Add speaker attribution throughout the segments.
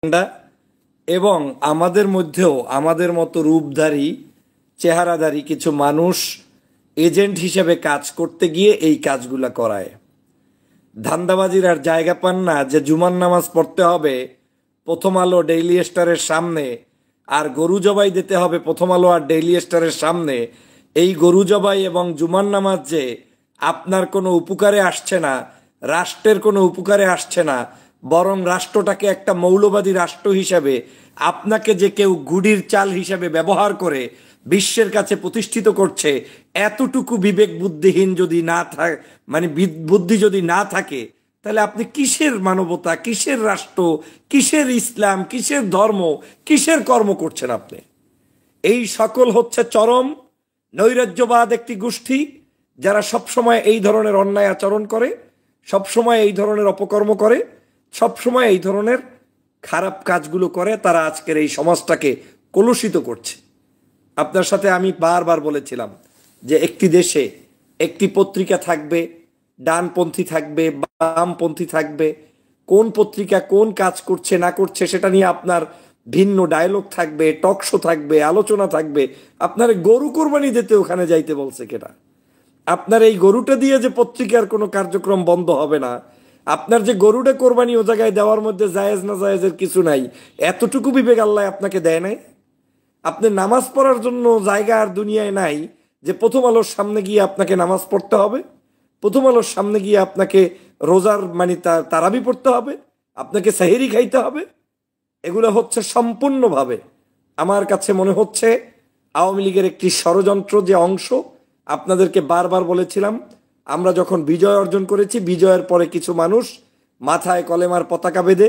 Speaker 1: ঠান্ডা এবং আমাদের মধ্যেও আমাদের মতো রূপধারী চেহারাধারী কিছু মানুষ এজেন্ট হিসেবে কাজ করতে গিয়ে এই কাজগুলা করায়। ধান্দাবাজির আর জায়গা পান না যে জুমার নামাজ পড়তে হবে প্রথম আলো ডেইলি স্টারের সামনে, আর গরু জবাই দিতে হবে প্রথম আলো আর ডেইলি স্টারের সামনে। এই গরু জবাই এবং জুমার নামাজ যে আপনার কোনো উপকারে আসছে না, রাষ্ট্রের কোনো উপকারে আসছে না, বরং রাষ্ট্রটাকে একটা মৌলবাদী রাষ্ট্র হিসাবে আপনাকে যে কেউ গুড়ির চাল হিসাবে ব্যবহার করে বিশ্বের কাছে প্রতিষ্ঠিত করছে, এতটুকু বিবেক বুদ্ধিহীন যদি না থাকে, মানে বুদ্ধি যদি না থাকে, তাহলে আপনি কিসের মানবতা, কিসের রাষ্ট্র, কিসের ইসলাম, কিসের ধর্ম, কিসের কর্ম করছেন আপনি? এই সকল হচ্ছে চরম নৈরাজ্যবাদ একটি গোষ্ঠী, যারা সবসময় এই ধরনের অন্যায় আচরণ করে, সবসময় এই ধরনের অপকর্ম করে, সবসময় এই ধরনের খারাপ কাজগুলো করে। তারা আজকের এই সমাজটাকে কলুষিত করছে। আপনার সাথে আমি বারবার বলেছিলাম যে একটি দেশে একটি পত্রিকা থাকবে, ডানপন্থী থাকবে, বামপন্থী থাকবে, কোন পত্রিকা কোন কাজ করছে না করছে সেটা নিয়ে আপনার ভিন্ন ডায়লগ থাকবে, টক শো থাকবে, আলোচনা থাকবে। আপনার গরু কোরবানি দিতে ওখানে যাইতে বলছে কেটা? আপনার এই গরুটা দিয়ে যে পত্রিকার কোনো কার্যক্রম বন্ধ হবে না, আপনার যে গরুটা কোরবানি ও জায়গায় দেওয়ার মধ্যে জায়েজ না জায়েজের কিছু নাই, এতটুকু বিবেক আল্লাহ আপনাকে দেয় নাই? আপনি নামাজ পড়ার জন্য জায়গা আর দুনিয়ায় নাই যে প্রথম আলোর সামনে গিয়ে আপনাকে নামাজ পড়তে হবে, প্রথম আলোর সামনে গিয়ে আপনাকে রোজার মানে তারাবি পড়তে হবে, আপনাকে সেহেরি খাইতে হবে। এগুলো হচ্ছে সম্পূর্ণভাবে আমার কাছে মনে হচ্ছে আওয়ামী লীগের একটি ষড়যন্ত্র যে অংশ। আপনাদেরকে বারবার বলেছিলাম, আমরা যখন বিজয় অর্জন করেছি, বিজয়ের পরে কিছু মানুষ মাথায় কলেমার পতাকা বেঁধে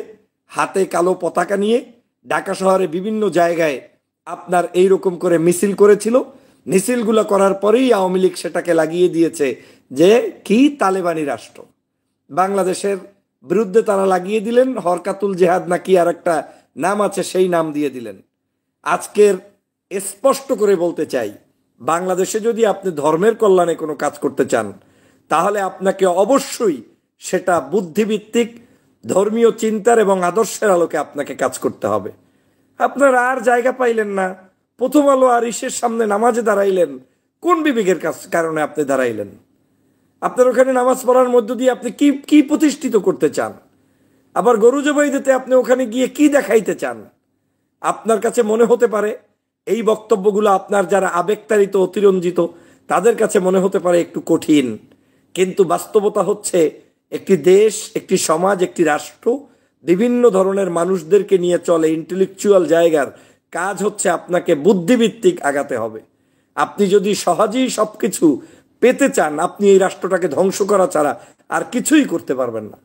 Speaker 1: হাতে কালো পতাকা নিয়ে ঢাকা শহরে বিভিন্ন জায়গায় আপনার এইরকম করে মিছিল করেছিল। মিছিলগুলো করার পরেই আওয়ামী লীগ সেটাকে লাগিয়ে দিয়েছে যে কি তালেবানি রাষ্ট্র। বাংলাদেশের বিরুদ্ধে তারা লাগিয়ে দিলেন হরকাতুল জেহাদ নাকি আর একটা নাম আছে, সেই নাম দিয়ে দিলেন। আজকের স্পষ্ট করে বলতে চাই, বাংলাদেশে যদি আপনি ধর্মের কল্যাণে কোনো কাজ করতে চান, তাহলে আপনাকে অবশ্যই সেটা বুদ্ধিভিত্তিক ধর্মীয় চিন্তার এবং আদর্শের আলোকে আপনাকে কাজ করতে হবে। আপনারা আর জায়গা পাইলেন না, প্রথম আলো আর ইসের সামনে নামাজে দাঁড়াইলেন। কোন বিবেকের কারণে আপনি দাঁড়াইলেন? আপনার ওখানে নামাজ পড়ার মধ্য দিয়ে আপনি কি কি প্রতিষ্ঠিত করতে চান? আবার গরু জবাই দিতে আপনি ওখানে গিয়ে কি দেখাইতে চান? আপনার কাছে মনে হতে পারে এই বক্তব্যগুলো আপনার যারা আবেগতাড়িত, অতিরঞ্জিত, তাদের কাছে মনে হতে পারে একটু কঠিন, কিন্তু বাস্তবতা হচ্ছে একটি দেশ, একটি সমাজ, একটি রাষ্ট্র বিভিন্ন ধরনের মানুষদেরকে নিয়ে চলে। ইন্টেলেকচুয়াল জায়গার কাজ হচ্ছে আপনাকে বুদ্ধিভিত্তিক আগাতে হবে। আপনি যদি সহজেই সবকিছু পেতে চান, আপনি এই রাষ্ট্রটাকে ধ্বংস করা ছাড়া আর কিছুই করতে পারবেন না।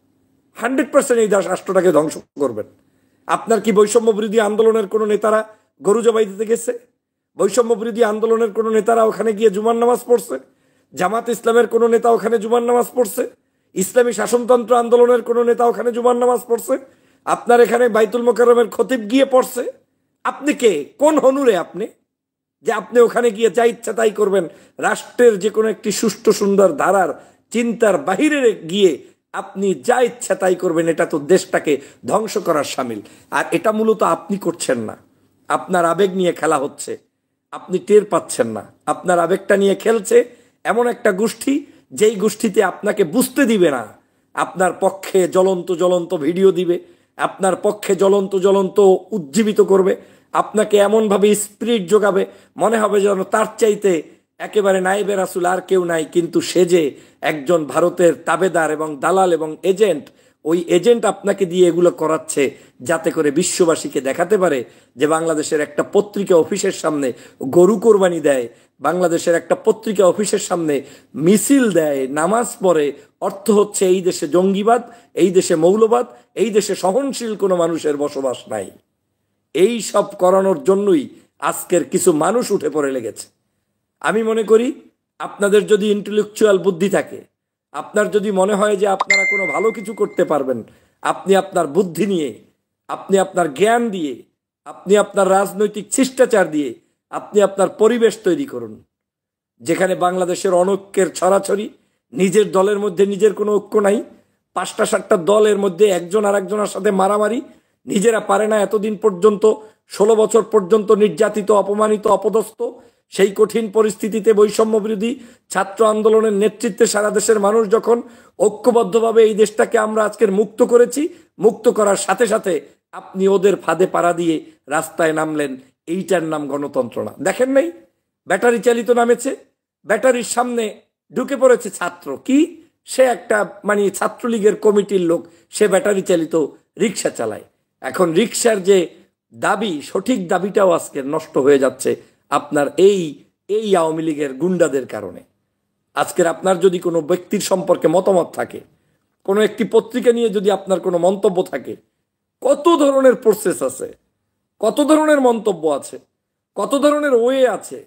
Speaker 1: 100% এই রাষ্ট্রটাকে ধ্বংস করবেন। আপনার কি বৈষম্য বিরোধী আন্দোলনের কোনো নেতারা গরু জবাই দিতে গেছে? বৈষম্য বিরোধী আন্দোলনের কোনো নেতারা ওখানে গিয়ে জুমার নামাজ পড়ছে? জামাত ইসলামের কোনো নেতা ওখানে জুমার নামাজ পড়ছে? ইসলামী শাসনতন্ত্র আন্দোলনের কোনো নেতা ওখানে জুমার নামাজ পড়ছে? আপনার এখানে বাইতুল মোকাররমের খতিব গিয়ে পড়ছে? আপনি কে, কোন হনুরে আপনি যে আপনি ওখানে গিয়ে যা ইচ্ছা তাই করবেন? রাষ্ট্রের যে কোনো একটি সুষ্ঠু সুন্দর ধারার চিন্তার বাহিরে গিয়ে আপনি যা ইচ্ছা তাই করবেন, এটা তো দেশটাকে ধ্বংস করার সামিল। আর এটা মূলত আপনি করছেন না, আপনার আবেগ নিয়ে খেলা হচ্ছে, আপনি টের পাচ্ছেন না। আপনার আবেগটা নিয়ে খেলছে এমন একটা গোষ্ঠী, যেই গোষ্ঠীতে আপনাকে বুঝতে দিবে না। আপনার পক্ষে জ্বলন্ত জ্বলন্ত ভিডিও দিবে, আপনার পক্ষে জ্বলন্ত জ্বলন্ত উজ্জীবিত করবে, আপনাকে এমনভাবে স্পিরিট যোগাবে, মনে হবে যেন তার চাইতে একেবারে নাইবে রাসূল আর কেউ নাই। কিন্তু সে যে একজন ভারতের তাবেদার এবং দালাল এবং এজেন্ট, ওই এজেন্ট আপনাকে দিয়ে এগুলো করাচ্ছে যাতে করে বিশ্ববাসীকে দেখাতে পারে যে বাংলাদেশের একটা পত্রিকা অফিসের সামনে গরু কোরবানি দেয়, বাংলাদেশের একটা পত্রিকা অফিসের সামনে মিছিল দেয়, নামাজ পড়ে। অর্থ হচ্ছে এই দেশে জঙ্গিবাদ, এই দেশে মৌলবাদ, এই দেশে সহনশীল কোনো মানুষের বসবাস নাই। এই সব করানোর জন্যই আজকের কিছু মানুষ উঠে পড়ে লেগেছে। আমি মনে করি আপনাদের যদি ইন্টেলেকচুয়াল বুদ্ধি থাকে, আপনার যদি মনে হয় যে আপনারা কোনো ভালো কিছু করতে পারবেন, আপনি আপনার বুদ্ধি নিয়ে, আপনি আপনার জ্ঞান দিয়ে, আপনি আপনার রাজনৈতিক শিষ্টাচার দিয়ে আপনি আপনার পরিবেশ তৈরি করুন, যেখানে বাংলাদেশের অনৈক্যের ছড়াছড়ি, নিজের দলের মধ্যে নিজের কোনো ঐক্য নাই, 5টা 7টা দলের মধ্যে একজন আর একজনের সাথে মারামারি, নিজেরা পারে না এতদিন পর্যন্ত 16 বছর পর্যন্ত নির্যাতিত, অপমানিত, অপদস্থ সেই কঠিন পরিস্থিতিতে বৈষম্য বিরোধী ছাত্র আন্দোলনের নেতৃত্বে সারা দেশের মানুষ যখন ঐক্যবদ্ধভাবে এই দেশটাকে আমরা আজকের মুক্ত করেছি, মুক্ত করার সাথে সাথে আপনি ওদের ফাঁদে পাড়া দিয়ে রাস্তায় নামলেন। এইটার নাম গণতন্ত্র না। দেখেন নাই ব্যাটারি চালিত নামেছে, ব্যাটারির সামনে ঢুকে পড়েছে ছাত্র, কি সে একটা মানে ছাত্রলীগের কমিটির লোক, সে ব্যাটারি চালিত রিক্সা চালায়। এখন রিক্সার যে দাবি, সঠিক দাবিটাও আজকে নষ্ট হয়ে যাচ্ছে আপনার এই এই আওয়ামী লীগের গুন্ডাদের কারণে। আজকের আপনার যদি কোনো ব্যক্তির সম্পর্কে মতামত থাকে, কোনো একটি পত্রিকা নিয়ে যদি আপনার কোনো মন্তব্য থাকে, কত ধরনের প্রসেস আছে, কত ধরনের মন্তব্য আছে, কত ধরনের ওয়ে আছে।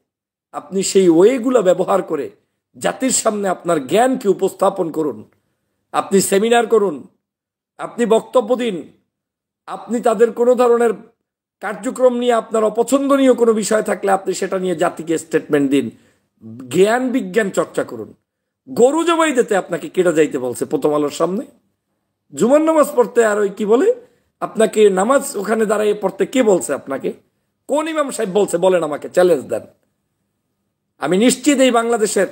Speaker 1: আপনি সেই ওয়েগুলো ব্যবহার করে জাতির সামনে আপনার জ্ঞানকে উপস্থাপন করুন, আপনি সেমিনার করুন, আপনি বক্তব্য দিন, আপনি তাদের কোনো ধরনের কার্যক্রম নিয়ে আপনার অপছন্দনীয় কোনো বিষয় থাকলে আপনি সেটা নিয়ে জাতিকে স্টেটমেন্ট দিন। জ্ঞান বিজ্ঞান চর্চা করুন। গরু জবাই দিতে আপনাকে কেটে যাইতে বলছে প্রথম আলোর সামনে? জুমার নামাজ পড়তে আর ওই কি বলে আপনাকে নামাজ ওখানে দাঁড়াইয়ে পড়তে কে বলছে আপনাকে? কোন ইমাম সাহেব বলছে? বলেন, আমাকে চ্যালেঞ্জ দেন। আমি নিশ্চিত এই বাংলাদেশের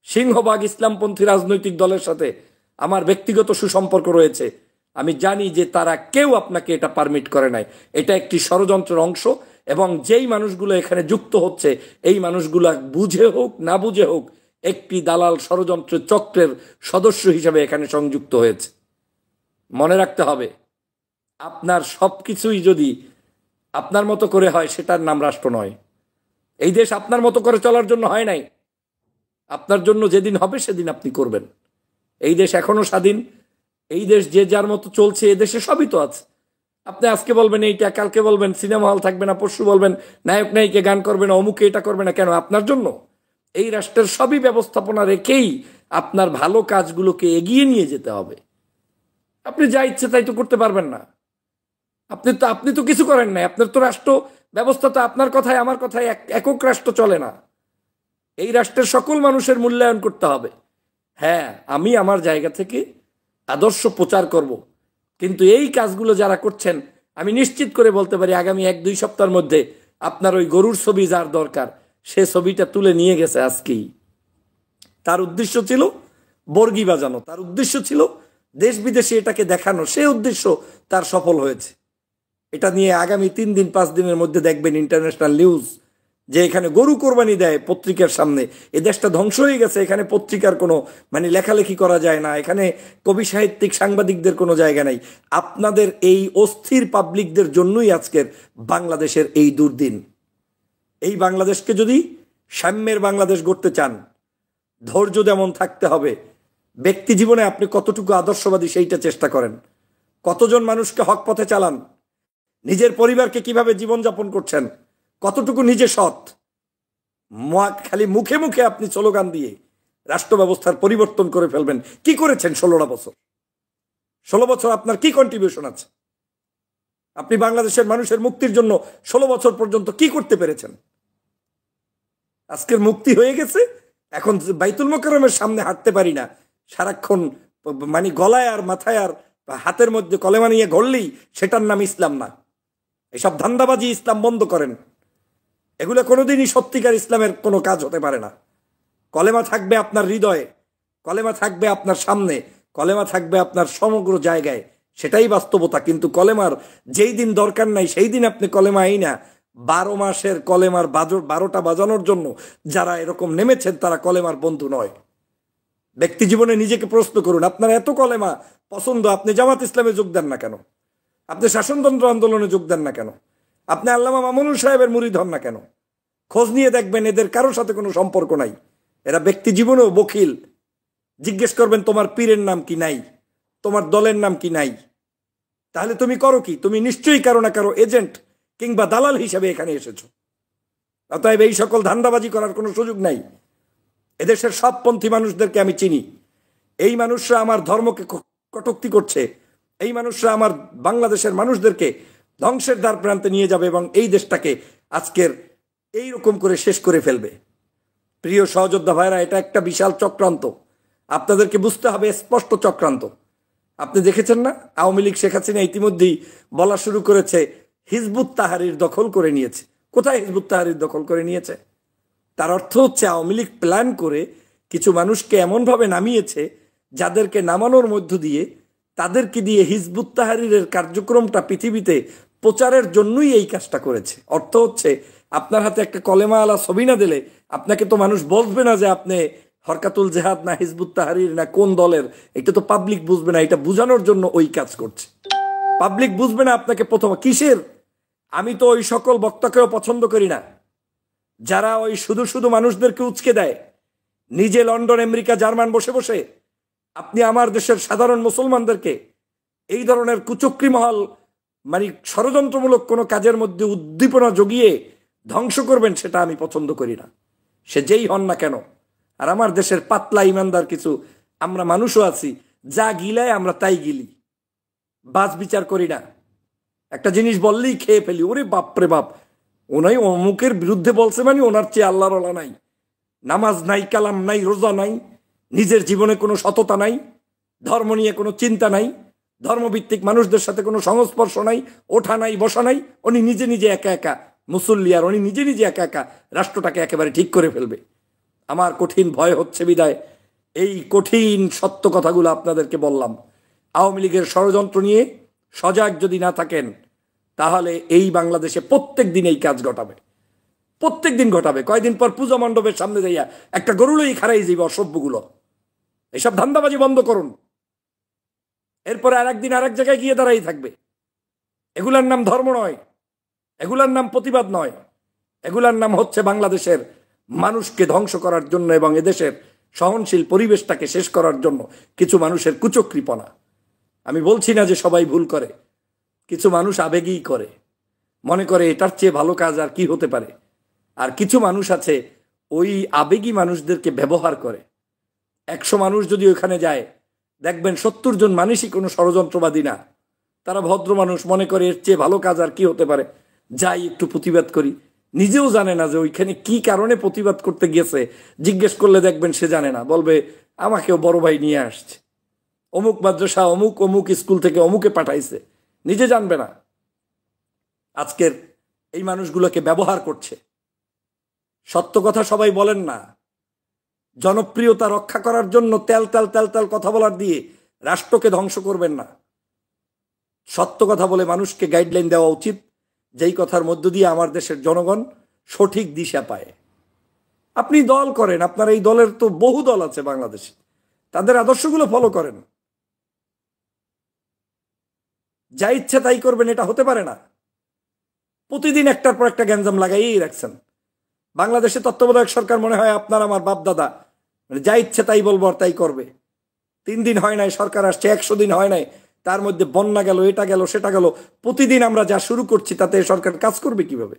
Speaker 1: সিংহভাগ ইসলামপন্থী রাজনৈতিক দলের সাথে আমার ব্যক্তিগত সুসম্পর্ক রয়েছে। আমি জানি যে তারা কেউ আপনাকে এটা পারমিট করে নাই। এটা একটি ষড়যন্ত্রের অংশ, এবং যেই মানুষগুলো এখানে যুক্ত হচ্ছে এই মানুষগুলা বুঝে হোক না বুঝে হোক একটি দালাল ষড়যন্ত্রের চক্রের সদস্য হিসেবে এখানে সংযুক্ত হয়েছে। মনে রাখতে হবে, আপনার সবকিছুই যদি আপনার মতো করে হয় সেটার নাম রাষ্ট্র নয়। এই দেশ আপনার মতো করে চলার জন্য হয় নাই। আপনার জন্য যেদিন হবে সেদিন আপনি করবেন। এই দেশ এখনো স্বাধীন। এই দেশ যে যার মতো চলছে, এ দেশে সবই তো আছে। আপনি আজকে বলবেন এইটা, কালকে বলবেন সিনেমা হল থাকবে না, পরশু বলবেন নায়ক নায়িকা গান করবে না, অমুকে এটা করবে না। কেন? আপনার জন্য। এই রাষ্ট্রের সবই ব্যবস্থাপনা রেখেই আপনার ভালো কাজগুলোকে এগিয়ে নিয়ে যেতে হবে। আপনি যা ইচ্ছে তাই তো করতে পারবেন না। আপনি তো কিছু করেন নাই। আপনার তো রাষ্ট্র ব্যবস্থা তো আপনার কথায় আমার কথায় একক রাষ্ট্র চলে না। এই রাষ্ট্রের সকল মানুষের মূল্যায়ন করতে হবে। হ্যাঁ, আমি আমার জায়গা থেকে আদর্শ প্রচার করব, কিন্তু এই কাজগুলো যারা করছেন আমি নিশ্চিত করে বলতে পারি আগামী 1-2 সপ্তাহের মধ্যে আপনার ওই গরুর ছবি যার দরকার সে ছবিটা তুলে নিয়ে গেছে আজকেই। তার উদ্দেশ্য ছিল বর্গি বাজানো, তার উদ্দেশ্য ছিল দেশ বিদেশে এটাকে দেখানো, সে উদ্দেশ্য তার সফল হয়েছে। এটা নিয়ে আগামী 3 দিন 5 দিনের মধ্যে দেখবেন ইন্টারন্যাশনাল নিউজ যে এখানে গরু কোরবানি দেয় পত্রিকার সামনে। এ দেশটা ধ্বংস হয়ে গেছে। এখানে পত্রিকার কোনো মানে লেখালেখি করা যায় না, এখানে কবি সাহিত্যিক সাংবাদিকদের কোনো জায়গা নাই। আপনাদের এই অস্থির পাবলিকদের জন্যই আজকের বাংলাদেশের এই দুর্দিন। এই বাংলাদেশকে যদি সাম্যের বাংলাদেশ গড়তে চান, ধৈর্য যেমন থাকতে হবে, ব্যক্তি জীবনে আপনি কতটুকু আদর্শবাদী সেইটা চেষ্টা করেন। কতজন মানুষকে হক পথে চালান, নিজের পরিবারকে কিভাবে জীবনযাপন করছেন, কতটুকু নিজে সৎ। খালি মুখে মুখে আপনি স্লোগান দিয়ে রাষ্ট্র ব্যবস্থার পরিবর্তন করে ফেলবেন। কি করেছেন 16টা বছর? 16 বছর আপনার কি কন্ট্রিবিউশন আছে? আপনি বাংলাদেশের মানুষের মুক্তির জন্য 16 বছর পর্যন্ত কি করতে পেরেছেন? আজকের মুক্তি হয়ে গেছে, এখন বাইতুল মোকাররমের সামনে হাঁটতে পারি না, সারাক্ষণ মানে গলায় আর মাথায় আর হাতের মধ্যে কলেমা নিয়ে ঘুরলেই সেটার নাম ইসলাম না। এসব ধান্দাবাজি ইসলাম বন্ধ করেন। এগুলো কোনোদিনই সত্যিকার ইসলামের কোনো কাজ হতে পারে না। কলেমা থাকবে আপনার হৃদয়ে, কলেমা থাকবে আপনার সামনে, কলেমা থাকবে আপনার সমগ্র জায়গায়, সেটাই বাস্তবতা। কিন্তু কলেমার যেই দিন দরকার নাই সেই দিন আপনি কলেমা এই না। 12 মাসের কলেমার 12টা বাজানোর জন্য যারা এরকম নেমেছেন তারা কলেমার বন্ধু নয়। ব্যক্তি জীবনে নিজেকে প্রশ্ন করুন, আপনার এত কলেমা পছন্দ, আপনি জামাত ইসলামে যোগ দেন না কেন? আপনি শাসনতন্ত্র আন্দোলনে যোগ দেন না কেন? আপনি আল্লামা মামুনুল সাহেবের মুরিদ হন না কেন? খোঁজ নিয়ে দেখবেন এদের কারোর সাথে কোনো সম্পর্ক নাই। এরা ব্যক্তি জীবনেও বখিল। জিজ্ঞেস করবেন তোমার পীরের নাম কি নাই, তোমার দলের নাম কি নাই। তাহলে তুমি করো কি? তুমি নিশ্চয়ই কারো না কারো এজেন্ট কিংবা দালাল হিসাবে এখানে এসেছো। অতএব এই সকল ধান্দাবাজি করার কোনো সুযোগ নাই। এদেশের সব পন্থী মানুষদেরকে আমি চিনি। এই মানুষরা আমার ধর্মকে কটূক্তি করছে, এই মানুষরা আমার বাংলাদেশের মানুষদেরকে ধ্বংসের দ্বার প্রান্তে নিয়ে যাবে এবং এই দেশটাকে আজকের এই রকম করে শেষ করে ফেলবে। প্রিয় সহযোদ্ধা ভাইরা, এটা একটা বিশাল চক্রান্ত। আপনাদেরকে বুঝতে হবে স্পষ্ট চক্রান্ত। আপনি দেখেছেন না, আওয়ামী লীগ শেখ হাসিনা ইতিমধ্যেই বলা শুরু করেছে হিজবুত তাহারির দখল করে নিয়েছে। কোথায় হিজবুত তাহারির দখল করে নিয়েছে? তার অর্থ হচ্ছে আওয়ামী লীগ প্ল্যান করে কিছু মানুষকে এমনভাবে নামিয়েছে যাদেরকে নামানোর মধ্য দিয়ে তাদেরকে দিয়ে হিজবুত তাহারিরের কার্যক্রমটা পৃথিবীতে প্রচারের জন্যই এই কাজটা করেছে। অর্থ হচ্ছে আপনার হাতে একটা কলেমা আলা ছবি না দিলে আপনাকে তো মানুষ বলবে না যে আপনি হরকাতুল জেহাদ না হিজবুত তাহারির না কোন দলের। এটা তো পাবলিক বুঝবে না, এটা বুঝানোর জন্য ওই কাজ করছে। পাবলিক বুঝবে না আপনাকে প্রথম কিসের। আমি তো ওই সকল বক্তাকেও পছন্দ করি না যারা ওই শুধু শুধু মানুষদেরকে উচকে দেয়, নিজে লন্ডন আমেরিকা জার্মান বসে বসে আপনি আমার দেশের সাধারণ মুসলমানদেরকে এই ধরনের কুচক্রী মহল মানে ষড়যন্ত্রমূলক কোনো কাজের মধ্যে উদ্দীপনা জগিয়ে ধ্বংস করবেন, সেটা আমি পছন্দ করি না, সে যেই হন না কেন। আর আমার দেশের পাতলা ইমানদার কিছু আমরা মানুষও আছি, যা গিলায় আমরা তাই গিলি, বাজ বিচার করি না। একটা জিনিস বললেই খেয়ে ফেলি, ওরে বাপরে বাপ, ওনাই অমুকের বিরুদ্ধে বলছে মানে ওনার চেয়ে আল্লাহর ওলা নাই, নামাজ নাই, কালাম নাই, রোজা নাই, নিজের জীবনে কোনো সততা নাই, ধর্ম নিয়ে কোনো চিন্তা নাই, ধর্মভিত্তিক মানুষদের সাথে কোনো সংস্পর্শ নাই, ওঠা নাই, বসা নাই। উনি নিজে নিজে একা একা মুসল্লি, আর উনি নিজে নিজে একা একা রাষ্ট্রটাকে একেবারে ঠিক করে ফেলবে। আমার কঠিন ভয় হচ্ছে বিদায় এই কঠিন সত্য কথাগুলো আপনাদেরকে বললাম। আওয়ামী লীগের ষড়যন্ত্র নিয়ে সজাগ যদি না থাকেন তাহলে এই বাংলাদেশে প্রত্যেক দিন এই কাজ ঘটাবে, প্রত্যেক দিন ঘটাবে। কয়দিন পর পূজা মণ্ডপের সামনে যাইয়া একটা গরুলই খারাই যাইবে অসভ্যগুলো। এইসব ধান্দাবাজি বন্ধ করুন, এরপরে আর একদিন আর এক জায়গায় গিয়ে দাঁড়াই থাকবে। এগুলার নাম ধর্ম নয়, এগুলার নাম প্রতিবাদ নয়, এগুলার নাম হচ্ছে বাংলাদেশের মানুষকে ধ্বংস করার জন্য এবং এদেশের সহনশীল পরিবেশটাকে শেষ করার জন্য কিছু মানুষের কুচক্রীপনা। আমি বলছি না যে সবাই ভুল করে, কিছু মানুষ আবেগেই করে, মনে করে এটার চেয়ে ভালো কাজ আর কি হতে পারে। আর কিছু মানুষ আছে ওই আবেগী মানুষদেরকে ব্যবহার করে। 100 মানুষ যদি ওইখানে যায় দেখবেন 70 জন মানুষই কোনো ষড়যন্ত্রবাদী না, তারা ভদ্র মানুষ, মনে করে এর চেয়ে ভালো কাজ আর কি হতে পারে, যাই একটু প্রতিবাদ করি। নিজেও জানে না যে ওইখানে কি কারণে প্রতিবাদ করতে গিয়েছে, জিজ্ঞেস করলে দেখবেন সে জানে না, বলবে আমাকেও বড় ভাই নিয়ে আসছে, অমুক মাদ্রাসা অমুক অমুক স্কুল থেকে অমুকে পাঠাইছে, নিজে জানবে না। আজকের এই মানুষগুলোকে ব্যবহার করছে। সত্য কথা সবাই বলেন না, জনপ্রিয়তা রক্ষা করার জন্য তেল তেল তেল তেল কথা বলার দিয়ে রাষ্ট্রকে ধ্বংস করবেন না। সত্য কথা বলে মানুষকে গাইডলাইন দেওয়া উচিত, যেই কথার মধ্য দিয়ে আমার দেশের জনগণ সঠিক দিশা পায়। আপনি দল করেন, আপনার এই দলের তো বহু দল আছে বাংলাদেশে, তাদের আদর্শগুলো ফলো করেন, যা ইচ্ছা তাই করবেন, এটা হতে পারে না। প্রতিদিন একটার পর একটা গ্যাঞ্জাম লাগাইই রাখছেন। বাংলাদেশে তত্ত্বাবধায়ক সরকার মনে হয় আপনার আমার বাপ দাদা, মানে যা ইচ্ছে তাই বলবো আর তাই করবে। 3 দিন হয় নাই সরকার আসছে, 100 দিন হয় নাই, তার মধ্যে বন্যা গেল, এটা গেল, সেটা গেল। প্রতিদিন আমরা যা শুরু করছি তাতে সরকার কাজ করবে কিভাবে?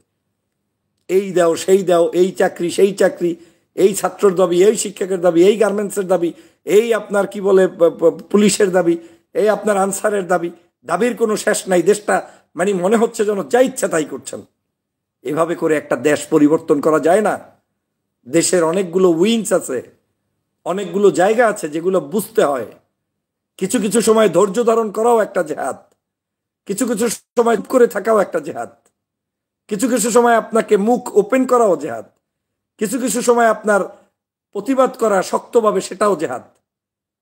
Speaker 1: এই দাও সেই দাও, এই চাকরি সেই চাকরি, এই ছাত্রের দাবি, এই শিক্ষকের দাবি, এই গার্মেন্টসের দাবি, এই আপনার কি বলে পুলিশের দাবি, এই আপনার আনসারের দাবি, দাবির কোনো শেষ নাই। দেশটা মানে মনে হচ্ছে যেন যা ইচ্ছা তাই করছেন। এভাবে করে একটা দেশ পরিবর্তন করা যায় না। দেশের অনেকগুলো উইংস আছে, অনেকগুলো জায়গা আছে যেগুলো বুঝতে হয়। কিছু কিছু সময় ধৈর্য ধারণ করাও একটা জেহাদ, কিছু কিছু সময় করে থাকাও একটা জেহাদ, কিছু কিছু সময় আপনাকে মুখ ওপেন করাও জেহাদ, কিছু কিছু সময় আপনার প্রতিবাদ করা শক্তভাবে সেটাও জেহাদ।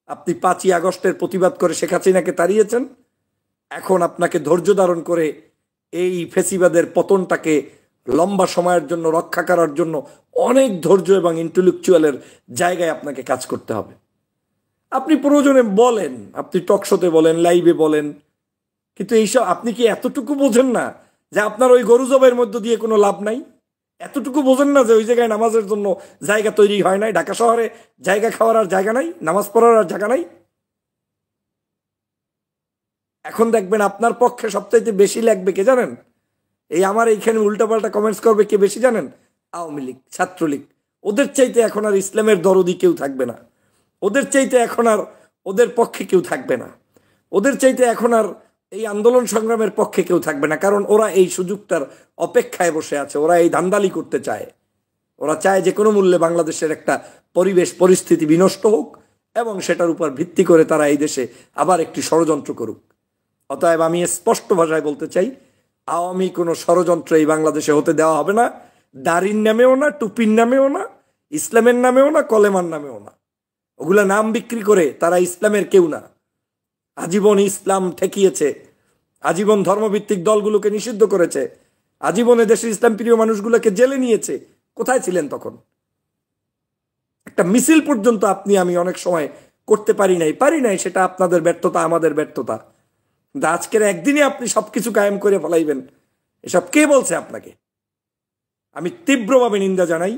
Speaker 1: আপনি 5ই আগস্টের প্রতিবাদ করে শেখ হাসিনাকে তাড়িয়েছেন, এখন আপনাকে ধৈর্য ধারণ করে এই ফেসিবাদের পতনটাকে লম্বা সময়ের জন্য রক্ষা করার জন্য অনেক ধৈর্য এবং ইন্টেলেকচুয়ালের জায়গায় আপনাকে কাজ করতে হবে। আপনি প্রয়োজনে বলেন, আপনি টকশোতে বলেন, লাইভে বলেন, কিন্তু এইসব আপনি কি এতটুকু বোঝেন না যে আপনার ওই গরু জবাইয়ের মধ্য দিয়ে কোনো লাভ নাই? এতটুকু বোঝেন না যে ওই জায়গায় নামাজের জন্য জায়গা তৈরি হয় নাই? ঢাকা শহরে জায়গা খাওয়ার আর জায়গা নাই, নামাজ পড়ার আর জায়গা নাই। এখন দেখবেন আপনার পক্ষে সবচাইতে বেশি লাগবে কে জানেন? এই আমার এইখানে উল্টাপাল্টা কমেন্টস করবে কে বেশি জানেন? আওয়ামী লীগ, ছাত্রলীগ। ওদের চাইতে এখন আর ইসলামের দরদি কেউ থাকবে না, ওদের চাইতে এখন আর ওদের পক্ষে কেউ থাকবে না, ওদের চাইতে এখন আর এই আন্দোলন সংগ্রামের পক্ষে কেউ থাকবে না। কারণ ওরা এই সুযোগটার অপেক্ষায় বসে আছে, ওরা এই ধান্দালি করতে চায়। ওরা চায় যে কোনো মূল্যে বাংলাদেশের একটা পরিবেশ পরিস্থিতি বিনষ্ট হোক এবং সেটার উপর ভিত্তি করে তারা এই দেশে আবার একটি ষড়যন্ত্র করুক। অতএব আমি স্পষ্ট ভাষায় বলতে চাই, আওয়ামী কোনো ষড়যন্ত্র এই বাংলাদেশে হতে দেওয়া হবে না। দাড়ির নামেও না, টুপির নামেও না, ইসলামের নামেও না, কলেমার নামেও না। ওগুলা নাম বিক্রি করে তারা ইসলামের কেউ না। আজীবন ইসলাম ঠেকিয়েছে, আজীবন ধর্মভিত্তিক দলগুলোকে নিষিদ্ধ করেছে, আজীবনে দেশের ইসলাম প্রিয় মানুষগুলোকে জেলে নিয়েছে। কোথায় ছিলেন তখন? একটা মিছিল পর্যন্ত আপনি আমি অনেক সময় করতে পারি নাই, সেটা আপনাদের ব্যর্থতা, আমাদের ব্যর্থতা। কিন্তু আজকের একদিনে আপনি সবকিছু কায়েম করে ফেলাইবেন, এসব কে বলছে আপনাকে? আমি তীব্রভাবে নিন্দা জানাই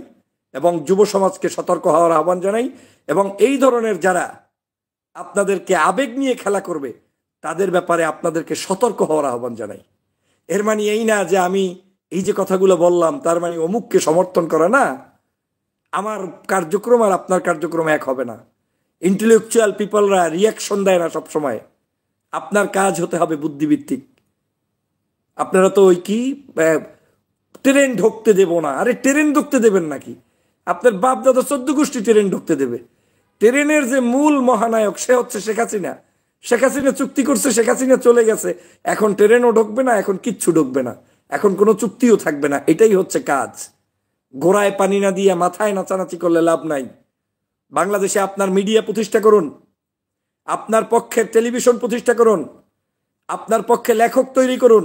Speaker 1: এবং যুব সমাজকে সতর্ক হওয়ার আহ্বান জানাই, এবং এই ধরনের যারা আপনাদেরকে আবেগ নিয়ে খেলা করবে তাদের ব্যাপারে আপনাদেরকে সতর্ক হওয়ার আহ্বান জানাই। এর মানে এই না যে আমি এই যে কথাগুলো বললাম তার মানে অমুককে সমর্থন করা না। আমার কার্যক্রম আর আপনার কার্যক্রম এক হবে না। ইন্টেলেকচুয়াল পিপলরা রিয়াকশন দেয় না সবসময়। আপনার কাজ হতে হবে বুদ্ধিভিত্তিক। আপনারা তো ওই কি ট্রেন ঢুকতে দেব না, আরে ট্রেন ঢুকতে দেবেন নাকি? আপনার বাপ দাদা 14 গোষ্ঠী ট্রেন ঢুকতে দেবে? ট্রেনের যে মূল মহানায়ক সে হচ্ছে শেখ হাসিনা। শেখ হাসিনা চুক্তি করছে, শেখ হাসিনা চলে গেছে, এখন ট্রেনও ঢুকবে না, এখন কিচ্ছু ঢুকবে না, এখন কোনো চুক্তিও থাকবে না। এটাই হচ্ছে কাজ। গোড়ায় পানি না দিয়ে মাথায় নাচানাচি করলে লাভ নাই। বাংলাদেশে আপনার মিডিয়া প্রতিষ্ঠা করুন, আপনার পক্ষে টেলিভিশন প্রতিষ্ঠা করুন, আপনার পক্ষে লেখক তৈরি করুন।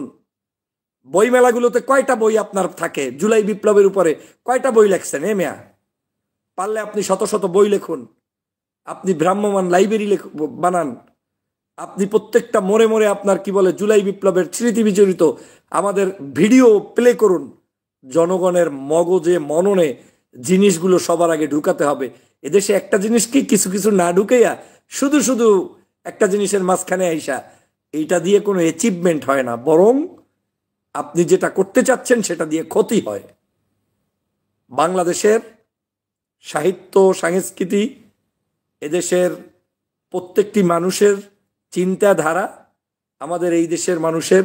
Speaker 1: বই মেলাগুলোতে কয়টা বই আপনার থাকে? জুলাই বিপ্লবের উপরে কয়টা বই লেখছেন? মেয়া, পারলে আপনি শত শত বই লিখুন, আপনি ভ্রাম্যমান লাইব্রেরি বানান, আপনি প্রত্যেকটা মোড়ে মোড়ে আপনার কি বলে জুলাই বিপ্লবের স্মৃতি বিজড়িত আমাদের ভিডিও প্লে করুন। জনগণের মগজে মননে জিনিসগুলো সবার আগে ঢুকাতে হবে। এদেশে একটা জিনিস কি কিছু কিছু না ঢুকেয়া শুধু শুধু একটা জিনিসের মাঝখানে আইসা এইটা দিয়ে কোনো অ্যাচিভমেন্ট হয় না, বরং আপনি যেটা করতে চাচ্ছেন সেটা দিয়ে ক্ষতি হয়। বাংলাদেশের সাহিত্য সংস্কৃতি, এদেশের প্রত্যেকটি মানুষের চিন্তাধারা, আমাদের এই দেশের মানুষের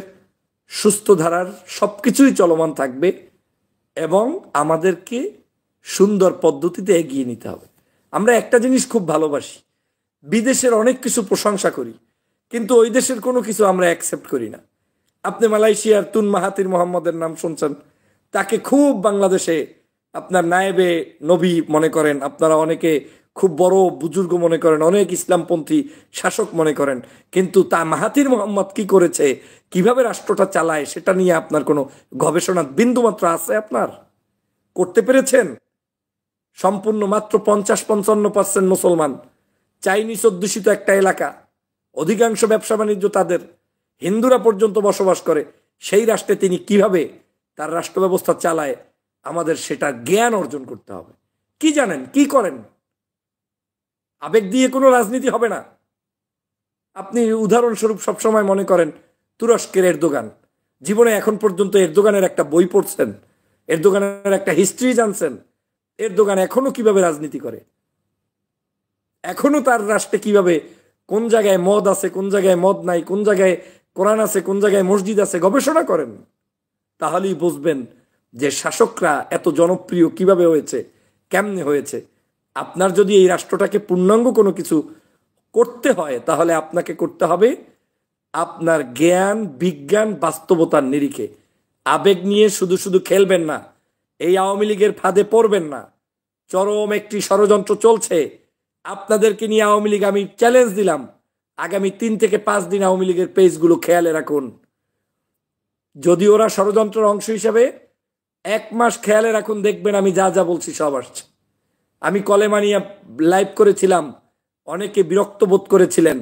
Speaker 1: সুস্থ ধারার সবকিছুই চলমান থাকবে এবং আমাদেরকে সুন্দর পদ্ধতিতে এগিয়ে নিতে হবে। আমরা একটা জিনিস খুব ভালোবাসি, বিদেশের অনেক কিছু প্রশংসা করি, কিন্তু ওই দেশের কোনো কিছু আমরা অ্যাকসেপ্ট করি না। আপনি মালয়েশিয়ার তুন মাহাতির মোহাম্মদের নাম শুনছেন, তাকে খুব বাংলাদেশে আপনার নায়েবে নবী মনে করেন, আপনারা অনেকে খুব বড় বুজুর্গ মনে করেন, অনেক ইসলামপন্থী শাসক মনে করেন, কিন্তু তা মাহাতির মোহাম্মদ কি করেছে, কিভাবে রাষ্ট্রটা চালায়, সেটা নিয়ে আপনার কোনো গবেষণা বিন্দুমাত্র আছে? আপনার করতে পেরেছেন? সম্পূর্ণ মাত্র 50-55% মুসলমান, চাইনিজ অধ্যুষিত একটা এলাকা, অধিকাংশ ব্যবসা বাণিজ্য তাদের, হিন্দুরা পর্যন্ত বসবাস করে, সেই রাষ্ট্রে তিনি কিভাবে তার রাষ্ট্র ব্যবস্থা চালায়, আমাদের সেটা জ্ঞান অর্জন করতে হবে। কি জানেন, কি করেন? আবেগ দিয়ে কোনো রাজনীতি হবে না। আপনি উদাহরণস্বরূপ সবসময় মনে করেন তুরস্কের এরদোগান, জীবনে এখন পর্যন্ত এরদোগানের একটা বই পড়ছেন? এরদোগানের একটা হিস্ট্রি জানছেন? এরদোগান এখনো কিভাবে রাজনীতি করে, এখনো তার রাষ্ট্রে কিভাবে, কোন জায়গায় মদ আছে, কোন জায়গায় মদ নাই, কোন জায়গায় কোরআন আছে, কোন জায়গায় মসজিদ আছে, গবেষণা করেন। তাহলেই বুঝবেন যে শাসকরা এত জনপ্রিয় কিভাবে হয়েছে, কেমনে হয়েছে। আপনার যদি এই রাষ্ট্রটাকে পূর্ণাঙ্গ কোনো কিছু করতে হয় তাহলে আপনাকে করতে হবে আপনার জ্ঞান বিজ্ঞান বাস্তবতার নিরিখে। আবেগ নিয়ে শুধু শুধু খেলবেন না, এই আওয়ামী লীগের ফাঁদে পড়বেন না। চরম একটি ষড়যন্ত্র চলছে আপনাদেরকে নিয়ে। আওয়ামী লীগ, আমি চ্যালেঞ্জ দিলাম, আগামী 3 থেকে 5 দিন আওয়ামী লীগের পেজগুলো খেয়ালে রাখুন। যদি ওরা ষড়যন্ত্রের অংশ হিসাবে 1 মাস খেয়ালে রাখুন, দেখবেন আমি যা যা বলছি সব আসছে। আমি কলেমা নিয়ে লাইভ করেছিলাম, অনেকে বিরক্ত বোধ করেছিলেন,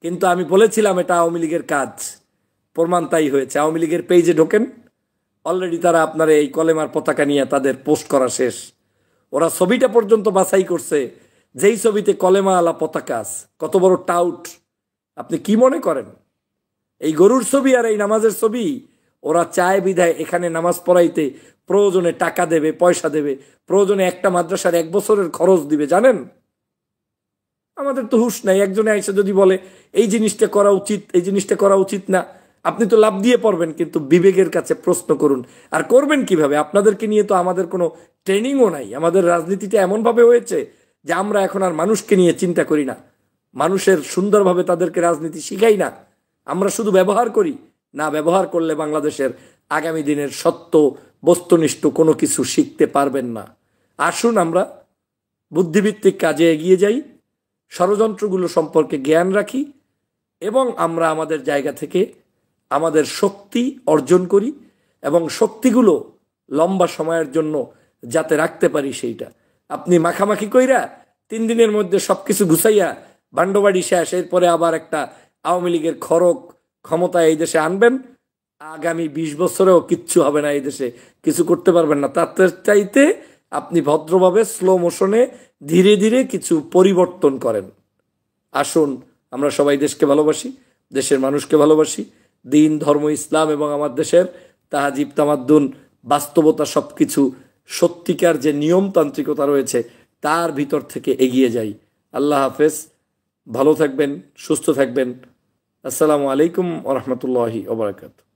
Speaker 1: কিন্তু আমি বলেছিলাম এটা আওয়ামী লীগের কাজ, প্রমাণ তাই হয়েছে। আওয়ামী লীগের পেজে ঢোকেন, অলরেডি তারা আপনার এই কলেমার পতাকা নিয়ে তাদের পোস্ট করা শেষ। ওরা ছবিটা পর্যন্ত বাছাই করছে, যেই ছবিতে কলেমা আলা পতাকা আছে। কত বড় টাউট! আপনি কি মনে করেন এই গরুর ছবি আর এই নামাজের ছবি? ওরা চায় বিধায় এখানে নামাজ পড়াইতে প্রয়োজনে টাকা দেবে, পয়সা দেবে, প্রয়োজনে একটা মাদ্রাসার 1 বছরের খরচ দিবে। জানেন, আমাদের তো হুঁশ নাই। একজনে এসে যদি বলে এই জিনিসটা করা উচিত, এই জিনিসটা করা উচিত না, আপনি তো লাভ দিয়ে পড়বেন, কিন্তু বিবেকের কাছে প্রশ্ন করুন। আর করবেন কিভাবে? আপনাদেরকে নিয়ে তো আমাদের কোনো ট্রেনিংও নাই। আমাদের রাজনীতিটা এমনভাবে হয়েছে যে আমরা এখন আর মানুষকে নিয়ে চিন্তা করি না, মানুষের সুন্দরভাবে তাদেরকে রাজনীতি শিখাই না, আমরা শুধু ব্যবহার করি। না, ব্যবহার করলে বাংলাদেশের আগামী দিনের সত্য বস্তুনিষ্ঠ কোনো কিছু শিখতে পারবেন না। আসুন আমরা বুদ্ধিভিত্তিক কাজে এগিয়ে যাই, ষড়যন্ত্রগুলো সম্পর্কে জ্ঞান রাখি এবং আমরা আমাদের জায়গা থেকে আমাদের শক্তি অর্জন করি এবং শক্তিগুলো লম্বা সময়ের জন্য যাতে রাখতে পারি সেইটা। আপনি মাখামাখি কইরা 3 দিনের মধ্যে সব কিছু গুছাইয়া বান্ডবাড়ি শেষ, এরপরে আবার একটা আওয়ামী লীগের খড়গ ক্ষমতা এই দেশে আনবেন, আগামী 20 বছরেও কিচ্ছু হবে না, এই দেশে কিছু করতে পারবেন না। তার চাইতে আপনি ভদ্রভাবে স্লো মোশনে ধীরে ধীরে কিছু পরিবর্তন করেন। আসুন আমরা সবাই দেশকে ভালোবাসি, দেশের মানুষকে ভালোবাসি, দিন, ধর্ম, ইসলাম এবং আমার দেশের তাহাজিব, তামাদ্দুন, বাস্তবতা সবকিছু সত্যিকার যে নিয়মতান্ত্রিকতা রয়েছে তার ভিতর থেকে এগিয়ে যাই। আল্লাহ হাফেজ, ভালো থাকবেন, সুস্থ থাকবেন। আসসালামু আলাইকুম ওয়া রাহমাতুল্লাহি ওয়া বারাকাতুহু।